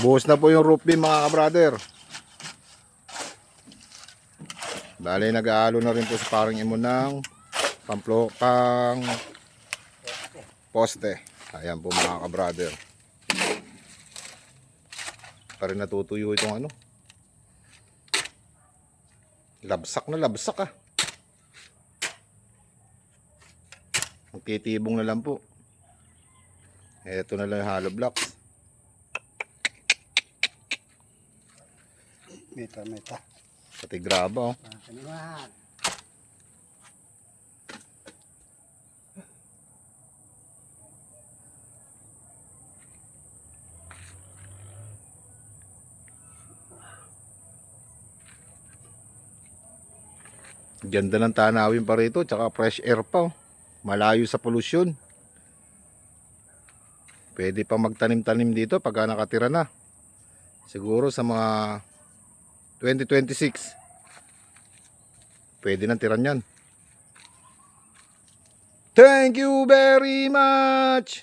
Buhos na po yung roof beam mga ka-brother. Bale, nag-aalo na rin po sa parang imo ng pang poste. Ayan po mga ka-brother. Parang natutuyo itong ano. Labsak na labsak ah. Magtitibong na lang po. Ito na lang yung hollow blocks. Meta. Pati graba oh. Kaniwan. Ganda ng tanawin pa rito, tsaka fresh air pa oh. Malayo sa pollution. Pwede pa magtanim-tanim dito pagka nakatira na. Siguro sa mga 2026 pwede nang tiran yan. Thank you very much.